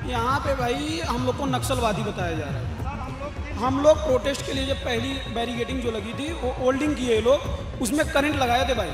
यहाँ पे भाई हम लोग को नक्सलवादी बताया जा रहा है। हम लोग प्रोटेस्ट के लिए जब पहली बैरिकेडिंग जो लगी थी वो होल्डिंग किए लोग, उसमें करंट लगाए थे भाई,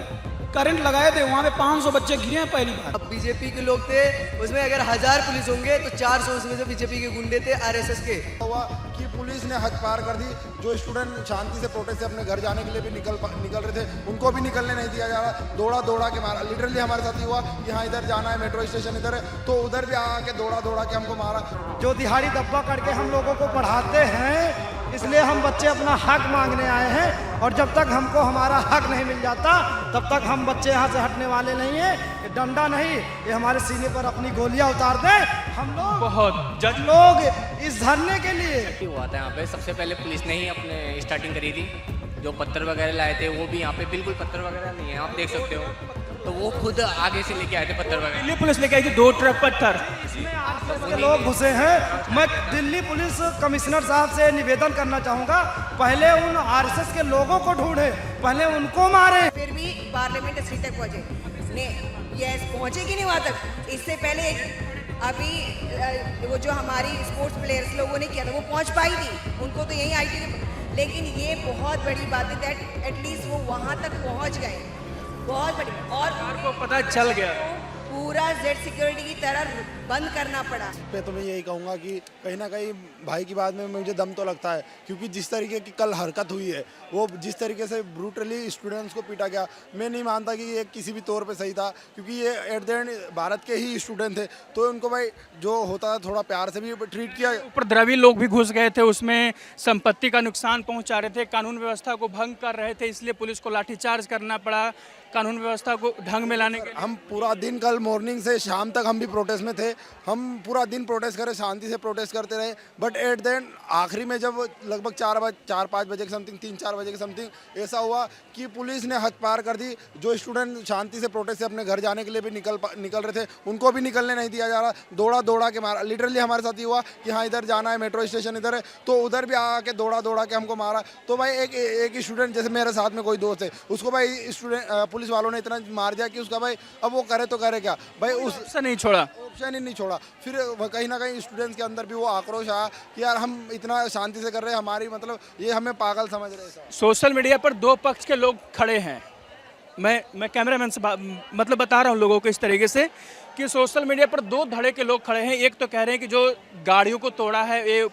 करंट लगाए थे, वहाँ पे 500 बच्चे गिरे हैं पहली बार। अब बीजेपी के लोग थे, उसमें अगर 1000 पुलिस होंगे तो 400 उसमें से बीजेपी के गुंडे थे, आरएसएस के। हुआ कि पुलिस ने हद पार कर दी। जो स्टूडेंट शांति से प्रोटेस्ट से अपने घर जाने के लिए भी निकल रहे थे, उनको भी निकलने नहीं दिया जा रहा। दौड़ा के मारा, लिटरली हमारे साथ ही हुआ कि हाँ इधर जाना है, मेट्रो स्टेशन इधर है, तो उधर भी आके दौड़ा के हमको मारा। जो दिहाड़ी दब्बा करके हम लोगों को पढ़ाते हैं, इसलिए हम बच्चे अपना हक मांगने आए हैं, और जब तक हमको हमारा हक नहीं मिल जाता तब तक हम बच्चे यहाँ से हटने वाले नहीं हैं। ये डंडा नहीं, ये हमारे सीने पर अपनी गोलियां उतार दें। हम लोग बहुत लोग इस धरने के लिए हुआ था यहाँ पे। सबसे पहले पुलिस ने ही अपने स्टार्टिंग करी थी। जो पत्थर वगैरह लाए थे वो भी यहाँ पे बिल्कुल पत्थर वगैरह नहीं है, आप देख सकते हो। तो वो खुद आगे से लेके आए थे पत्थर वगैरह। दिल्ली पुलिस लेके आई थी 2 ट्रक पत्थर। के लोग घुसे हैं। मैं दिल्ली पुलिस कमिश्नर साहब से निवेदन करना चाहूँगा, पहले उन आरएसएस के लोगों को ढूंढे, पहले उनको मारे। फिर भी पार्लियामेंट स्ट्रीट तक पहुँचे ने, यस पहुँचे कि नहीं वहाँ तक। इससे पहले अभी वो जो हमारी स्पोर्ट्स प्लेयर्स लोगों ने किया था वो पहुँच पाई थी, उनको तो यही आई थी। लेकिन ये बहुत बड़ी बात है दैट एटलीस्ट वो वहाँ तक पहुँच गए, बहुत बड़ी। और को पता चल गया, पूरा जेड सिक्योरिटी की तरह बंद करना पड़ा। पे तो मैं यही कहूँगा कि कहीं ना कहीं भाई की बात में मुझे दम तो लगता है, क्योंकि जिस तरीके की कल हरकत हुई है, वो जिस तरीके से ब्रूटली स्टूडेंट्स को पीटा गया, मैं नहीं मानता कि ये किसी भी तौर पे सही था, क्योंकि ये एट द एंड भारत के ही स्टूडेंट थे। तो उनको भाई जो होता है थोड़ा प्यार से भी ट्रीट किया। उपद्रवी लोग भी घुस गए थे उसमें, संपत्ति का नुकसान पहुंचा रहे थे, कानून व्यवस्था को भंग कर रहे थे, इसलिए पुलिस को लाठीचार्ज करना पड़ा कानून व्यवस्था को ढंग में लाने के। हम पूरा दिन कल मॉर्निंग से शाम तक हम भी प्रोटेस्ट में थे, हम पूरा दिन प्रोटेस्ट करे, शांति से प्रोटेस्ट करते रहे। बट एट द एंड आखिरी में जब लगभग 4-5 बजे के समथिंग, 3-4 बजे के समथिंग ऐसा हुआ कि पुलिस ने हद पार कर दी। जो स्टूडेंट शांति से प्रोटेस्ट से अपने घर जाने के लिए भी निकल रहे थे, उनको भी निकलने नहीं दिया जा रहा। दौड़ा के मारा, लिटरली हमारे साथ ही हुआ कि हाँ इधर जाना है, मेट्रो स्टेशन इधर है, तो उधर भी आके दौड़ा के हमको मारा। तो भाई एक स्टूडेंट, जैसे मेरे साथ में कोई दोस्त है, उसको भाई पुलिस वालों ने इतना मार दिया कि उसका भाई अब वो करे तो करे क्या भाई, उससे नहीं छोड़ा, ऑप्शन ही नहीं छोड़ा। फिर कहीं ना कहीं स्टूडेंट्स के अंदर भी वो आक्रोश आया कि यार हम इतना शांति से कर रहे हैं, हमारी मतलब ये हमें पागल समझ रहे हैं। सोशल मीडिया पर 2 पक्ष के लोग खड़े हैं। मैं कैमरामैन से मतलब बता रहा हूँ लोगों को इस तरीके से कि सोशल मीडिया पर 2 धड़े के लोग खड़े हैं। एक तो कह रहे हैं कि जो गाड़ियों को तोड़ा है ये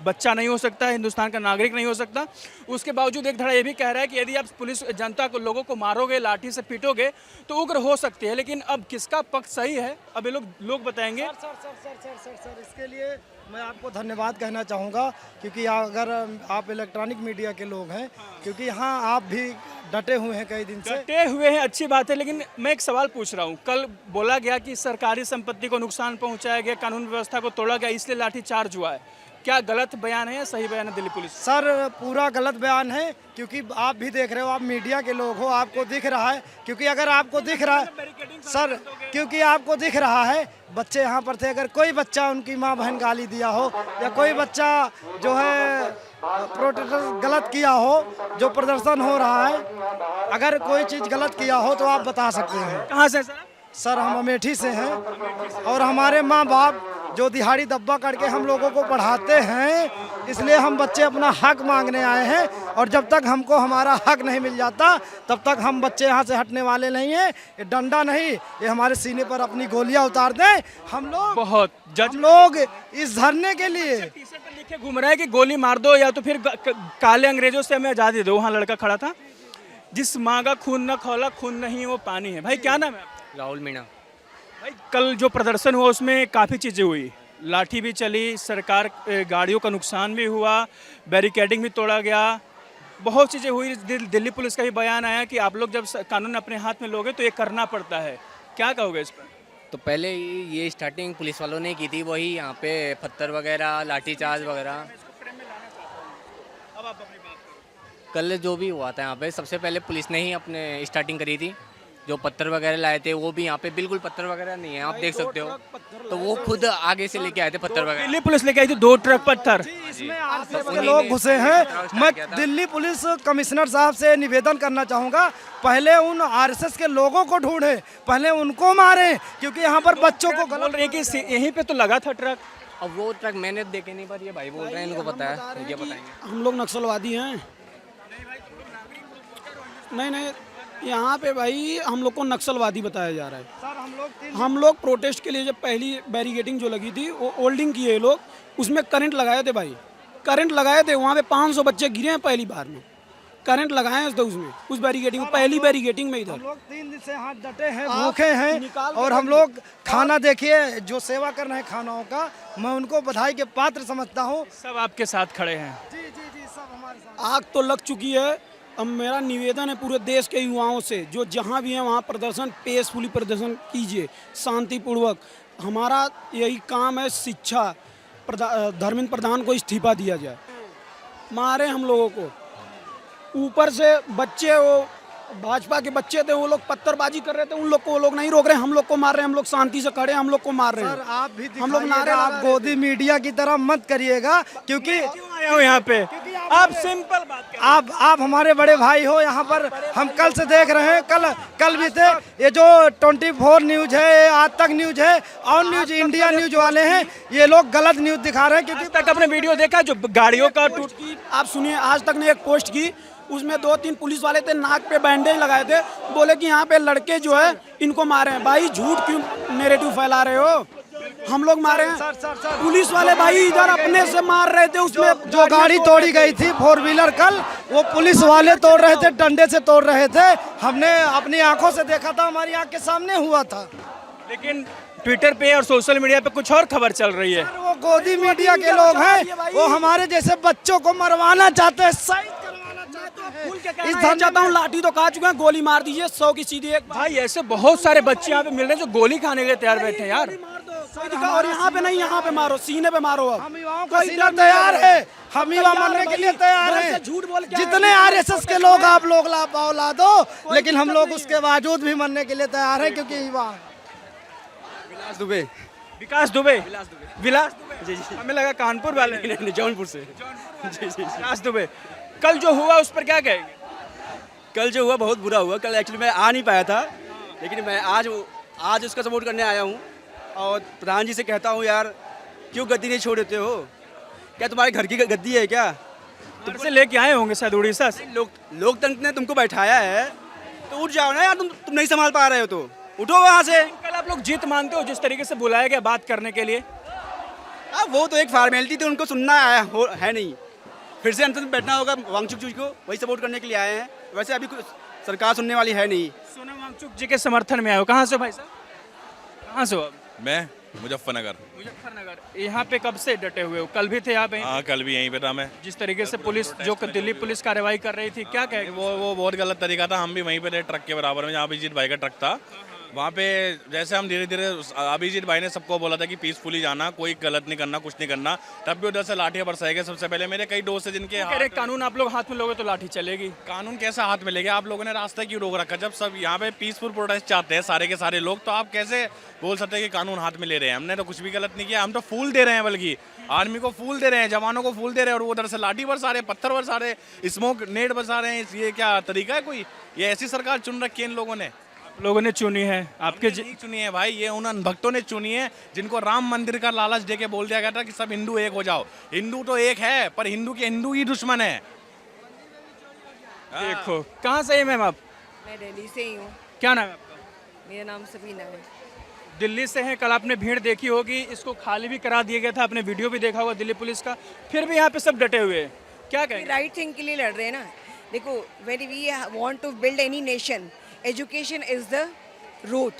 बच्चा नहीं हो सकता, हिंदुस्तान का नागरिक नहीं हो सकता। उसके बावजूद एक धड़ा ये भी कह रहा है कि यदि आप पुलिस जनता को, लोगों को मारोगे, लाठी से पीटोगे तो उग्र हो सकती है। लेकिन अब किसका पक्ष सही है, अब ये लोग बताएंगे। सर इसके लिए मैं आपको धन्यवाद कहना चाहूँगा, क्योंकि अगर आप इलेक्ट्रॉनिक मीडिया के लोग हैं, क्योंकि यहाँ आप भी डटे हुए हैं कई दिन से। डटे हुए हैं, अच्छी बात है, लेकिन मैं एक सवाल पूछ रहा हूँ। कल बोला गया कि सरकारी संपत्ति को नुकसान पहुँचाया गया, कानून व्यवस्था को तोड़ा गया, इसलिए लाठीचार्ज हुआ है। क्या गलत बयान है या सही बयान है दिल्ली पुलिस? सर पूरा गलत बयान है, क्योंकि आप भी देख रहे हो, आप मीडिया के लोग हो, आपको दिख रहा है। क्योंकि अगर आपको दिख रहा है सर, क्योंकि आपको दिख रहा है बच्चे यहाँ पर थे, अगर कोई बच्चा उनकी माँ बहन गाली दिया हो, या कोई बच्चा जो है प्रोटेस्ट गलत किया हो, जो प्रदर्शन हो रहा है, अगर कोई चीज़ गलत किया हो तो आप बता सकते हैं। कहाँ से सर? सर हम अमेठी से हैं, और हमारे माँ बाप जो दिहाड़ी दब्बा करके हम लोगों को पढ़ाते हैं, इसलिए हम बच्चे अपना हक मांगने आए हैं, और जब तक हमको हमारा हक नहीं मिल जाता तब तक हम बच्चे यहाँ से हटने वाले नहीं हैं। ये डंडा नहीं, ये हमारे सीने पर अपनी गोलियां उतार दें। हम लोग इस धरने के लिए टी-शर्ट पर लिखे घूम रहा है कि गोली मार दो या तो फिर काले अंग्रेजों से हमें आज़ादी दो। वहाँ लड़का खड़ा था, जिस माँ का खून न खौला, खून नहीं वो पानी है। भाई क्या नाम है? राहुल मीणा। भाई कल जो प्रदर्शन हुआ उसमें काफ़ी चीज़ें हुई, लाठी भी चली, सरकार गाड़ियों का नुकसान भी हुआ, बैरिकेडिंग भी तोड़ा गया, बहुत चीज़ें हुई। दिल्ली पुलिस का भी बयान आया कि आप लोग जब कानून अपने हाथ में लोगे तो ये करना पड़ता है। क्या कहोगे इस पर? तो पहले ये स्टार्टिंग पुलिस वालों ने की थी, वही यहाँ पे पत्थर वगैरह, लाठीचार्ज वगैरह। अब आप अपनी बात करो। कल जो भी हुआ था यहाँ पे, सबसे पहले पुलिस ने ही अपने स्टार्टिंग करी थी। जो पत्थर वगैरह लाए थे वो भी यहाँ पे बिल्कुल पत्थर वगैरह नहीं है, आप देख सकते हो। तो वो खुद आगे से लेके आए थे पत्थर वगैरह। दिल्ली पुलिस लेके आई थी 2 ट्रक पत्थर। इसमें आरएसएस के लोग घुसे हैं। मैं दिल्ली पुलिस कमिश्नर साहब से निवेदन करना चाहूँगा, पहले उन आरएसएस के लोगों को ढूंढे, पहले उनको मारे, क्योंकि यहाँ पर बच्चों को बोल रहे हैं कि यहीं पे तो लगा था ट्रक। अब वो ट्रक मैंने देखे नहीं, पर ये भाई बोल रहे हैं, इनको पता है, मुझे बताएंगे। हम लोग नक्सलवादी हैं? नहीं, यहाँ पे भाई हम लोग को नक्सलवादी बताया जा रहा है। सर हम लोग प्रोटेस्ट के लिए जब पहली बैरिकेडिंग जो लगी थी वो होल्डिंग किए लोग, उसमें करंट लगाए थे भाई, करंट लगाए थे। वहाँ पे 500 बच्चे गिरे हैं पहली बार में, करंट लगाए हैं उसमें, उस बैरिकेडिंग में, पहली बैरिकेडिंग में इधर। हम लोग 3 दिन से हाथ डटे हैं, भूखे हैं, और हम लोग खाना देखिए जो सेवा कर रहे हैं खानाओं का, मैं उनको बधाई के पात्र समझता हूँ। सब आपके साथ खड़े हैं। जी सब हमारे साथ। आग तो लग चुकी है। अब मेरा निवेदन है पूरे देश के युवाओं से, जो जहाँ भी हैं वहाँ प्रदर्शन पीसफुली प्रदर्शन कीजिए, शांतिपूर्वक। हमारा यही काम है, शिक्षा धर्मेंद्र प्रधान को इस्तीफा दिया जाए। मारे हम लोगों को, ऊपर से बच्चे, वो भाजपा के बच्चे थे, वो लोग पत्थरबाजी कर रहे थे, उन लोग को वो लोग नहीं रोक रहे, हम लोग को मार रहे हैं। हम लोग शांति से खड़े हैं, हम लोग को मार रहे हैं। सर आप भी हम लोग नारे आप गोदी मीडिया की तरह मत करिएगा, क्योंकि आया हूँ यहाँ पे, आप सिंपल बात करें। आप हमारे बड़े भाई हो। यहाँ पर हम कल से देख रहे हैं, कल भी थे। ये जो 24 न्यूज है, आज तक न्यूज है, और न्यूज इंडिया न्यूज वाले हैं, ये लोग गलत न्यूज दिखा रहे हैं। क्योंकि तक आपने वीडियो देखा जो गाड़ियों का टूट की, आप सुनिए, आज तक ने एक पोस्ट की, उसमें 2-3 पुलिस वाले थे, नाक पे बैंडेज लगाए थे, बोले कि यहाँ पे लड़के जो है इनको मारे हैं। भाई झूठ क्यों नैरेटिव फैला रहे हो? हम लोग मारे हैं? सर पुलिस वाले भाई इधर अपने से मार रहे थे, उसमें जो गाड़ी तोड़ी गई थी 4 व्हीलर कल, वो पुलिस वाले तोड़ रहे थे, डंडे से तोड़ रहे थे। हमने अपनी आंखों से देखा था, हमारी आंख के सामने हुआ था। लेकिन ट्विटर पे और सोशल मीडिया पे कुछ और खबर चल रही है। वो गोदी मीडिया के लोग हैं, वो हमारे जैसे बच्चों को मरवाना चाहते हैं, शहीद करवाना चाहते हैं। इस धन चाहता हूँ, लाठी तो खा चुके हैं, गोली मार दीजिए 100 की सीधी एक। भाई ऐसे बहुत सारे बच्चे यहाँ पे मिल रहे हैं जो गोली खाने के लिए तैयार बैठे हैं यार। और यहाँ पे नहीं, यहाँ पे मारो, सीने पे मारो। अब हम युवाओं का सीना तैयार है, हम युवा मरने के लिए तैयार हैं। झूठ बोल के जितने आरएसएस के लोग आप लोग ला दो, लेकिन हम लोग उसके बावजूद भी मरने के लिए तैयार हैं, क्योंकि युवा। विकास दुबे विलास दुबे जी, हमें लगा कानपुर वाले, नहीं जौनपुर से। जी विलास दुबे, कल जो हुआ उस पर क्या कहेंगे? कल जो हुआ बहुत बुरा हुआ। कल एक्चुअली मैं आ नहीं पाया था, लेकिन मैं आज उसका सपोर्ट करने आया हूँ, और प्रधान जी से कहता हूँ, यार क्यों गद्दी नहीं छोड़ देते हो? क्या तुम्हारे घर की गद्दी है क्या? तुम से लेके आए होंगे शायद उड़ीसा से। लोकतंत्र ने तुमको बैठाया है तो उठ जाओ ना यार। तुम नहीं संभाल पा रहे हो तो उठो वहाँ से। कल आप लोग जीत मानते हो जिस तरीके से बुलाया गया बात करने के लिए? वो तो एक फॉर्मेलिटी थी, उनको सुनना आया है नहीं। फिर से अंत में बैठना होगा वांगचुक जी को, वही सपोर्ट करने के लिए आए हैं। वैसे अभी कुछ सरकार सुनने वाली है नहीं। सोनम वांगचुक जी के समर्थन में आए हो, कहाँ से भाई साहब? कहाँ से हो आप? मैं मुजफ्फरनगर। मुजफ्फरनगर। यहाँ पे कब से डटे हुए हो? कल भी थे यहाँ पे? हाँ कल भी यहीं पे था मैं। जिस तरीके से पुलिस जो दिल्ली पुलिस कार्रवाई कर रही थी, क्या कहेंगे? वो बहुत गलत तरीका था। हम भी वहीं पे थे, ट्रक के बराबर में जहाँ अभिजीत भाई का ट्रक था, वहाँ पे जैसे हम धीरे धीरे, अभिजीत भाई ने सबको बोला था कि पीसफुली जाना, कोई गलत नहीं करना, कुछ नहीं करना, तब भी उधर से लाठियाँ बरसाई गए। सबसे पहले मेरे कई दोस्त हैं जिनके कह रहे कानून आप लोग हाथ में लोगे तो लाठी चलेगी। कानून कैसा हाथ में लेगा? आप लोगों ने रास्ता क्यों रोक रखा? जब सब यहाँ पे पीसफुल प्रोटेस्ट चाहते हैं सारे के सारे लोग, तो आप कैसे बोल सकते हैं कि कानून हाथ में ले रहे हैं? हमने तो कुछ भी गलत नहीं किया, हम तो फूल दे रहे हैं, बल्कि आर्मी को फूल दे रहे हैं, जवानों को फूल दे रहे हैं, और वो उधर से लाठी बरसा रहे, पत्थर बरसा रहे, स्मोक नेट बरसा रहे हैं। ये क्या तरीका है कोई? ये ऐसी सरकार चुन रखी है इन लोगों ने। लोगों ने चुनी है, आपके नहीं चुनी है भाई, ये उन भक्तों ने चुनी है जिनको राम मंदिर का लालच देके बोल दिया गया था कि सब हिंदू एक हो जाओ। हिंदू तो एक है, पर हिंदू के हिंदू ही दुश्मन है। देखो, कहाँ से हैं मैम आप? मैं दिल्ली से ही हूँ। क्या नाम है आपका? मेरा नाम सबीना है। दिल्ली से हैं। कल आपने भीड़ देखी होगी, इसको खाली भी करा दिया गया था, आपने वीडियो भी देखा होगा दिल्ली पुलिस का, फिर भी यहाँ पे सब डटे हुए हैं, क्या कहेंगे? राइट थिंग के लिए लड़ रहे हैं ना। देखो, when we want to build any nation, education is the root,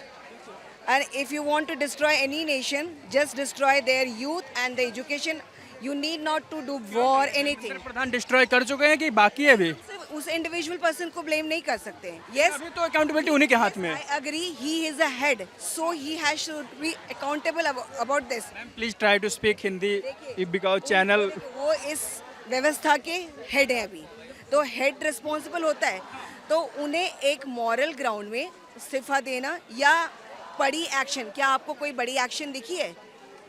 and if you want to destroy any nation, just destroy their youth and the education. You need not to do war, anything. Pradhan destroy कर चुके हैं कि बाकी है अभी? सिर्फ उस individual person को ब्लेम नहीं कर सकते हैं। Yes, अभी तो अकाउंटेबिलिटी उन्हीं के हाथ में है। I agree. He is a head, so he has to be accountable about this. Please try to speak Hindi because channel. वो इस व्यवस्था के हेड है अभी, तो हेड रिस्पॉन्सिबल होता है, तो उन्हें एक मॉरल ग्राउंड में इस्तीफा देना या बड़ी एक्शन, क्या आपको कोई बड़ी एक्शन दिखी है?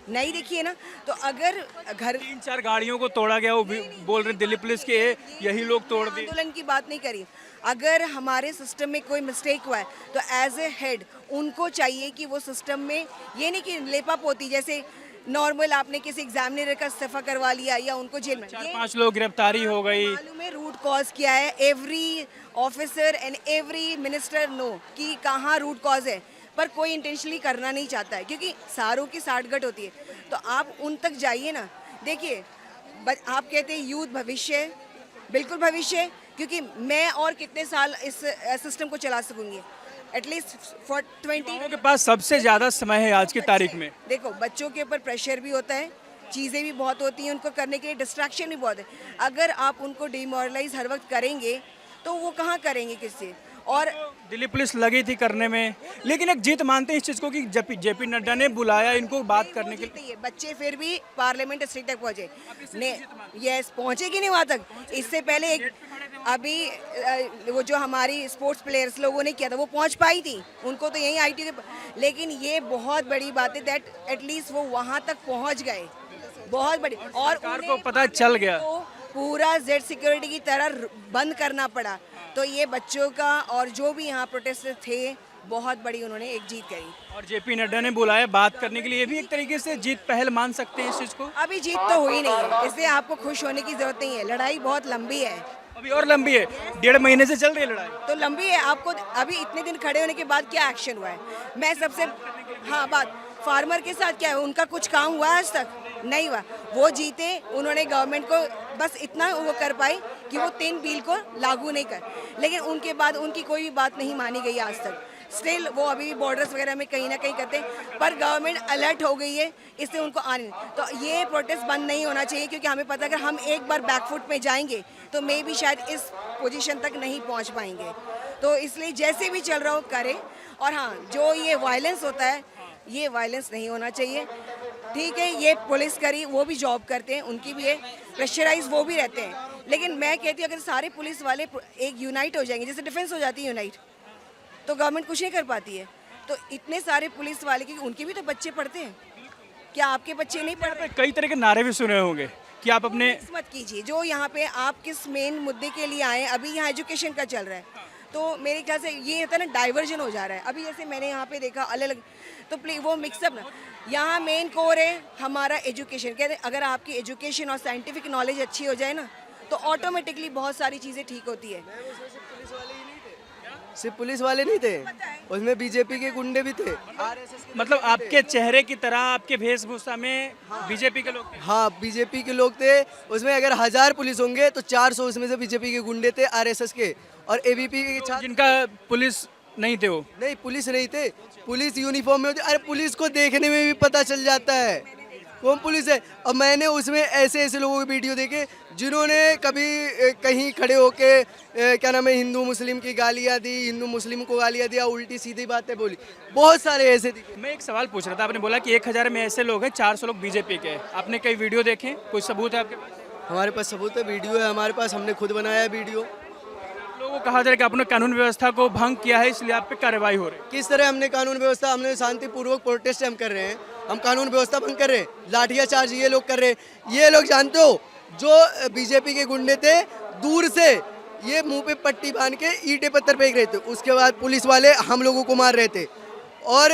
नहीं दिखी है ना। तो अगर घर 3-4 गाड़ियों को तोड़ा गया, वो भी बोल रहे दिल्ली पुलिस के यही लोग तोड़ दिए। आंदोलन की बात नहीं करी। अगर हमारे सिस्टम में कोई मिस्टेक हुआ है तो एज ए हेड उनको चाहिए कि वो सिस्टम में, ये नहीं कि लेपा पोती जैसे नॉर्मल आपने किसी एग्जामिनर का इस्तीफा करवा लिया या उनको जेल में, 4-5 लोग गिरफ्तारी हो गई। मालूम है रूट कॉज क्या है। Every officer and every minister know कि कहाँ रूट कॉज है, पर कोई इंटेंशनली करना नहीं चाहता है क्योंकि सारों की साठगढ़ होती है। तो आप उन तक जाइए ना। देखिए आप कहते हैं यूथ भविष्य है, बिल्कुल भविष्य है, क्योंकि मैं और कितने साल इस सिस्टम को चला सकूंगी, एटलीस्ट फॉर 20। युवाओं के पास सबसे ज़्यादा समय है आज की तारीख में। देखो बच्चों के ऊपर प्रेशर भी होता है, चीज़ें भी बहुत होती हैं, उनको करने के लिए डिस्ट्रैक्शन भी बहुत है। अगर आप उनको डिमोरलाइज हर वक्त करेंगे तो वो कहाँ करेंगे किससे। और दिल्ली पुलिस लगी थी करने में, लेकिन एक जीत मानते हैं इस चीज़ को कि जेपी नड्डा ने बुलाया इनको बात करने के लिए। बच्चे फिर भी पार्लियामेंट स्ट्रीट तक पहुंचे ने, यस पहुंचे कि नहीं वहाँ तक। इससे पहले एक अभी वो जो हमारी स्पोर्ट्स प्लेयर्स लोगों ने किया था वो पहुंच पाई थी, उनको तो यही आईटी के, लेकिन ये बहुत बड़ी बात है दैट एटलीस्ट वो वहाँ तक पहुँच गए, बहुत बड़ी। और सरकार को पता चल गया, तो पूरा जेड सिक्योरिटी की तरह बंद करना पड़ा। तो ये बच्चों का और जो भी यहाँ प्रोटेस्ट थे बहुत बड़ी उन्होंने एक जीत करी। और जेपी नड्डा ने बुलाया बात करने के लिए, ये भी एक तरीके से जीत पहल मान सकते हैं इस चीज़ को। अभी जीत तो हुई नहीं है, इसलिए आपको खुश होने की जरूरत नहीं है। लड़ाई बहुत लंबी है, अभी और लंबी है, 1.5 महीने से चल रही है लड़ाई। तो लंबी है। आपको अभी इतने दिन खड़े होने के बाद क्या एक्शन हुआ है? मैं सबसे हाँ बात, फार्मर के साथ क्या है, उनका कुछ काम हुआ आज तक नहीं हुआ। वो जीते, उन्होंने गवर्नमेंट को बस इतना वो कर पाई कि वो 3 बिल को लागू नहीं कर, लेकिन उनके बाद उनकी कोई भी बात नहीं मानी गई आज तक। स्टिल वो अभी भी बॉर्डर्स वगैरह में कहीं ना कहीं करते हैं, पर गवर्नमेंट अलर्ट हो गई है, इससे उनको आने। तो ये प्रोटेस्ट बंद नहीं होना चाहिए, क्योंकि हमें पता है अगर हम एक बार बैकफुट में जाएंगे तो मे भी शायद इस पोजीशन तक नहीं पहुंच पाएंगे। तो इसलिए जैसे भी चल रहा हो करें। और हाँ, जो ये वायलेंस होता है, ये वायलेंस नहीं होना चाहिए। ठीक है, ये पुलिस करी, वो भी जॉब करते हैं, उनकी भी है, प्रेशराइज वो भी रहते हैं, लेकिन मैं कहती हूँ अगर सारे पुलिस वाले एक यूनाइट हो जाएंगे, जैसे डिफेंस हो जाती है यूनाइट, तो गवर्नमेंट कुछ नहीं कर पाती है। तो इतने सारे पुलिस वाले, क्योंकि उनके भी तो बच्चे पढ़ते हैं, क्या आपके बच्चे नहीं पढ़ते? कई तरह के नारे भी सुने होंगे कि आप अपने मत कीजिए। जो यहाँ पे आप किस मेन मुद्दे के लिए आए, अभी यहाँ एजुकेशन का चल रहा है, तो मेरे ख्याल से ये होता है ना, डाइवर्जन हो जा रहा है। अभी जैसे मैंने यहाँ पे देखा अलग अलग, तो प्लीज वो मिक्सअप ना, यहाँ मेन कोर है हमारा एजुकेशन। कहते हैं अगर आपकी एजुकेशन और साइंटिफिक नॉलेज अच्छी हो जाए ना, तो ऑटोमेटिकली बहुत सारी चीज़ें ठीक होती है। सिर्फ पुलिस वाले नहीं थे, उसमें बीजेपी के गुंडे भी थे, आरएसएस के मतलब आपके चेहरे की तरह आपके वेशभूषा में बीजेपी के लोग थे। हाँ बीजेपी के लोग थे। उसमें अगर 1000 पुलिस होंगे तो 400 उसमें से बीजेपी के गुंडे थे, आरएसएस के और एबीपी के छात्र। जिनका पुलिस नहीं थे, वो नहीं पुलिस नहीं थे, पुलिस यूनिफॉर्म में होती। अरे पुलिस को देखने में भी पता चल जाता है कौन पुलिस है। और मैंने उसमें ऐसे ऐसे लोगों के वीडियो देखे जिन्होंने कभी कहीं खड़े होके क्या नाम है, हिंदू मुस्लिम की गालियाँ दी, हिंदू मुस्लिम को गालियाँ दिया, उल्टी सीधी बातें बोली, बहुत सारे ऐसे दिखे। मैं एक सवाल पूछ रहा था, आपने बोला कि 1000 में ऐसे लोग हैं, 400 लोग बीजेपी के हैं। आपने कई वीडियो देखे, कोई सबूत है आपके पास? हमारे पास सबूत है, वीडियो है हमारे पास, हमने खुद बनाया है वीडियो। लोगों को कहा जा रहा है कि आपने कानून व्यवस्था को भंग किया है, इसलिए आप पे कार्रवाई हो रही है। किस तरह हमने कानून व्यवस्था, हमने शांतिपूर्वक प्रोटेस्ट हम कर रहे हैं, हम कानून व्यवस्था भंग कर रहे हैं? लाठियां चार्ज ये लोग कर रहे हैं। ये लोग जानते हो जो बीजेपी के गुंडे थे, दूर से ये मुंह पे पट्टी बांध के ईंटें पत्थर फेंक रहे थे, उसके बाद पुलिस वाले हम लोगों को मार रहे थे और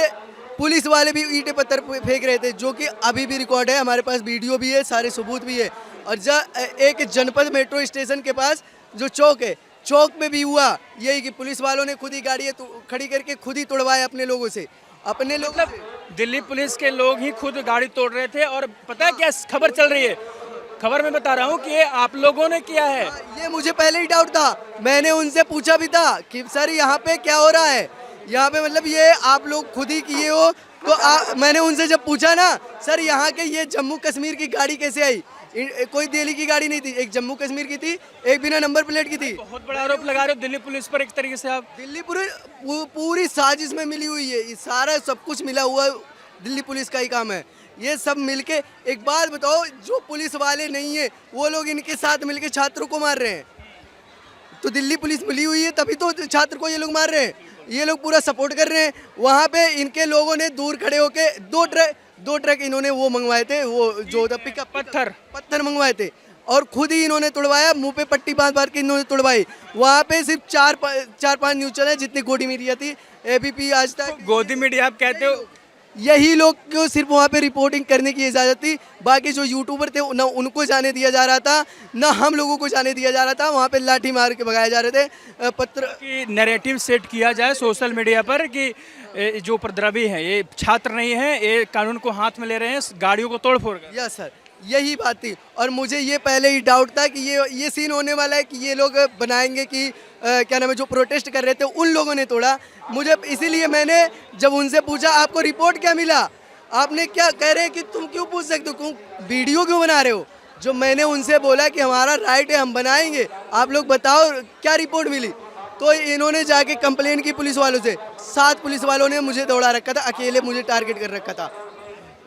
पुलिस वाले भी ईंटें पत्थर फेंक रहे थे, जो कि अभी भी रिकॉर्ड है, हमारे पास वीडियो भी है, सारे सबूत भी है। और एक जनपद मेट्रो स्टेशन के पास जो चौक है, चौक में भी हुआ यही कि पुलिस वालों ने खुद ही गाड़ियाँ खड़ी करके खुद ही तोड़वाए अपने लोगों से, अपने लोग। मतलब दिल्ली पुलिस के लोग ही खुद गाड़ी तोड़ रहे थे। और पता है क्या खबर चल रही है, खबर मैं बता रहा हूँ कि ये आप लोगों ने किया है। ये मुझे पहले ही डाउट था, मैंने उनसे पूछा भी था कि सर यहाँ पे क्या हो रहा है, यहाँ पे मतलब ये आप लोग खुद ही किए हो? तो मैंने उनसे जब पूछा ना, सर यहाँ के ये जम्मू कश्मीर की गाड़ी कैसे आई, कोई दिल्ली की गाड़ी नहीं थी, एक जम्मू कश्मीर की थी, एक बिना नंबर प्लेट की थी। बहुत बड़ा आरोप लगा रहे हो दिल्ली पुलिस पर एक तरीके से आप। दिल्ली पूरी साजिश में मिली हुई है, ये सारा सब कुछ मिला हुआ दिल्ली पुलिस का ही काम है। ये सब मिलके, एक बात बताओ, जो पुलिस वाले नहीं है वो लोग इनके साथ मिलके छात्रों को मार रहे हैं, तो दिल्ली पुलिस मिली हुई है तभी तो छात्र को ये लोग मार रहे हैं। ये लोग पूरा सपोर्ट कर रहे हैं। वहाँ पे इनके लोगों ने दूर खड़े होके दो ट्रक इन्होंने वो मंगवाए थे, वो जो होता पिकअप पत्थर मंगवाए थे और खुद ही इन्होंने तोड़वाया, मुंह पे पट्टी बांध के इन्होंने तोड़वाई। वहाँ पे सिर्फ चार पांच न्यूज चैनल जितनी गोदी मीडिया थी, एबीपी, आज तक, गोदी मीडिया आप कहते हो, यही लोग को सिर्फ वहाँ पे रिपोर्टिंग करने की इजाज़त थी। बाकी जो यूट्यूबर थे ना उनको जाने दिया जा रहा था, ना हम लोगों को जाने दिया जा रहा था। वहाँ पे लाठी मार के भगाए जा रहे थे। पत्र कि नैरेटिव सेट किया जाए सोशल मीडिया पर कि जो उपद्रवी हैं ये छात्र नहीं है, ये कानून को हाथ में ले रहे हैं, गाड़ियों को तोड़ फोड़ कर। यस सर, यही बात थी। और मुझे ये पहले ही डाउट था कि ये सीन होने वाला है, कि ये लोग बनाएंगे कि क्या नाम है, जो प्रोटेस्ट कर रहे थे उन लोगों ने तोड़ा। मुझे इसीलिए मैंने जब उनसे पूछा आपको रिपोर्ट क्या मिला, आपने क्या कह रहे हैं कि तुम क्यों पूछ सकते हो, क्यों वीडियो क्यों बना रहे हो। जो मैंने उनसे बोला कि हमारा राइट है, हम बनाएंगे, आप लोग बताओ क्या रिपोर्ट मिली। तो इन्होंने जाके कंप्लेन की पुलिस वालों से। 7 पुलिस वालों ने मुझे दौड़ा रखा था, अकेले मुझे टारगेट कर रखा था।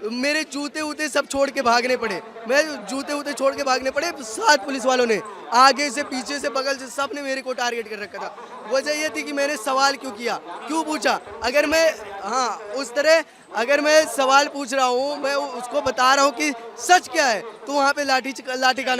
मेरे जूते वूते सब छोड़ के भागने पड़े, मैं जूते वूते छोड़ के भागने पड़े। 7 पुलिस वालों ने आगे से, पीछे से, बगल से, सब ने मेरे को टारगेट कर रखा था। वजह ये थी कि मैंने सवाल क्यों किया, क्यों पूछा। अगर मैं उस तरह अगर मैं सवाल पूछ रहा हूँ, मैं उसको बता रहा हूँ कि सच क्या है, तो वहाँ पे लाठी का